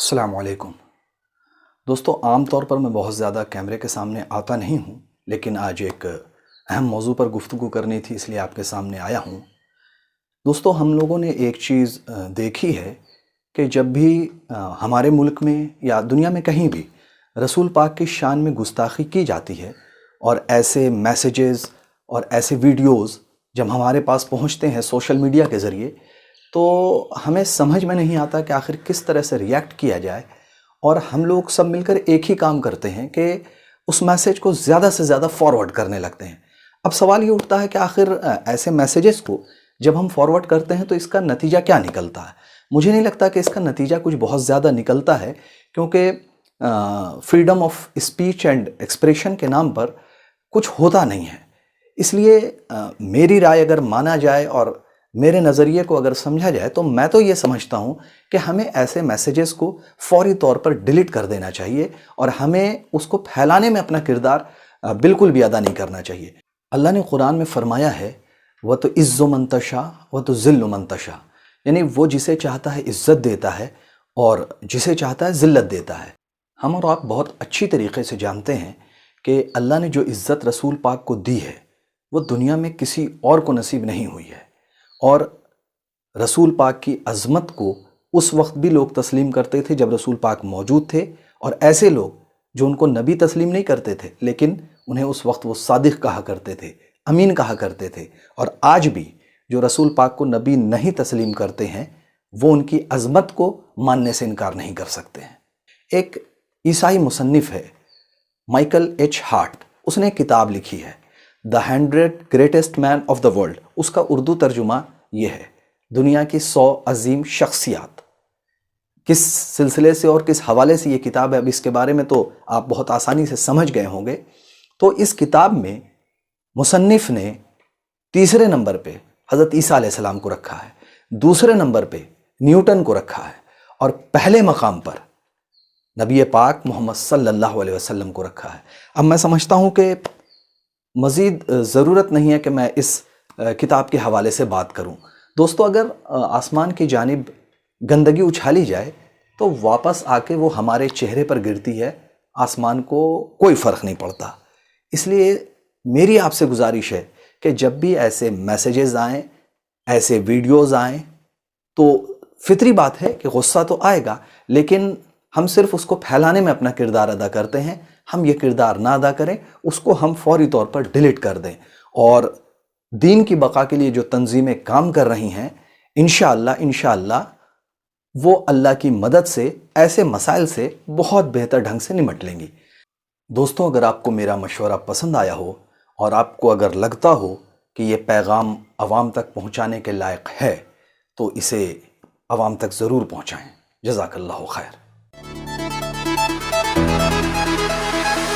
السلام علیکم دوستو، عام طور پر میں بہت زیادہ کیمرے کے سامنے آتا نہیں ہوں، لیکن آج ایک اہم موضوع پر گفتگو کرنی تھی، اس لیے آپ کے سامنے آیا ہوں۔ دوستو، ہم لوگوں نے ایک چیز دیکھی ہے کہ جب بھی ہمارے ملک میں یا دنیا میں کہیں بھی رسول پاک کی شان میں گستاخی کی جاتی ہے اور ایسے میسیجز اور ایسے ویڈیوز جب ہمارے پاس پہنچتے ہیں سوشل میڈیا کے ذریعے، تو ہمیں سمجھ میں نہیں آتا کہ آخر کس طرح سے ریئیکٹ کیا جائے، اور ہم لوگ سب مل کر ایک ہی کام کرتے ہیں کہ اس میسیج کو زیادہ سے زیادہ فارورڈ کرنے لگتے ہیں۔ اب سوال یہ اٹھتا ہے کہ آخر ایسے میسیجز کو جب ہم فارورڈ کرتے ہیں تو اس کا نتیجہ کیا نکلتا ہے؟ مجھے نہیں لگتا کہ اس کا نتیجہ کچھ بہت زیادہ نکلتا ہے، کیونکہ freedom of speech and expression کے نام پر کچھ ہوتا نہیں ہے۔ اس لیے میری رائے اگر مانا جائے اور میرے نظریے کو اگر سمجھا جائے تو میں تو یہ سمجھتا ہوں کہ ہمیں ایسے میسیجز کو فوری طور پر ڈیلیٹ کر دینا چاہیے، اور ہمیں اس کو پھیلانے میں اپنا کردار بالکل بھی ادا نہیں کرنا چاہیے۔ اللہ نے قرآن میں فرمایا ہے وَتُعِزُّ مَن تَشَاءُ وَتُذِلُّ مَن تَشَاءُ، یعنی وہ جسے چاہتا ہے عزت دیتا ہے اور جسے چاہتا ہے ذلت دیتا ہے۔ ہم اور آپ بہت اچھی طریقے سے جانتے ہیں کہ اللہ نے جو عزت رسول پاک کو دی ہے وہ دنیا میں کسی اور کو نصیب نہیں ہوئی ہے، اور رسول پاک کی عظمت کو اس وقت بھی لوگ تسلیم کرتے تھے جب رسول پاک موجود تھے، اور ایسے لوگ جو ان کو نبی تسلیم نہیں کرتے تھے لیکن انہیں اس وقت وہ صادق کہا کرتے تھے، امین کہا کرتے تھے، اور آج بھی جو رسول پاک کو نبی نہیں تسلیم کرتے ہیں وہ ان کی عظمت کو ماننے سے انکار نہیں کر سکتے ہیں۔ ایک عیسائی مصنف ہے مائیکل ایچ ہارٹ، اس نے ایک کتاب لکھی ہے The 100 Greatest Man of the World۔ اس کا اردو ترجمہ یہ ہے دنیا کی 100 عظیم شخصیات۔ کس سلسلے سے اور کس حوالے سے یہ کتاب ہے اب اس کے بارے میں تو آپ بہت آسانی سے سمجھ گئے ہوں گے۔ تو اس کتاب میں مصنف نے تیسرے نمبر پہ حضرت عیسیٰ علیہ السلام کو رکھا ہے، دوسرے نمبر پہ نیوٹن کو رکھا ہے، اور پہلے مقام پر نبی پاک محمد صلی اللہ علیہ وسلم کو رکھا ہے۔ اب میں سمجھتا ہوں کہ مزید ضرورت نہیں ہے کہ میں اس کتاب کے حوالے سے بات کروں۔ دوستو، اگر آسمان کی جانب گندگی اچھالی جائے تو واپس آ کے وہ ہمارے چہرے پر گرتی ہے، آسمان کو کوئی فرق نہیں پڑتا۔ اس لیے میری آپ سے گزارش ہے کہ جب بھی ایسے میسیجز آئیں، ایسے ویڈیوز آئیں، تو فطری بات ہے کہ غصہ تو آئے گا، لیکن ہم صرف اس کو پھیلانے میں اپنا کردار ادا کرتے ہیں۔ ہم یہ کردار نہ ادا کریں، اس کو ہم فوری طور پر ڈیلیٹ کر دیں، اور دین کی بقا کے لیے جو تنظیمیں کام کر رہی ہیں انشاءاللہ وہ اللہ کی مدد سے ایسے مسائل سے بہت بہتر ڈھنگ سے نمٹ لیں گی۔ دوستوں، اگر آپ کو میرا مشورہ پسند آیا ہو اور آپ کو اگر لگتا ہو کہ یہ پیغام عوام تک پہنچانے کے لائق ہے تو اسے عوام تک ضرور پہنچائیں۔ جزاک اللہ خیر۔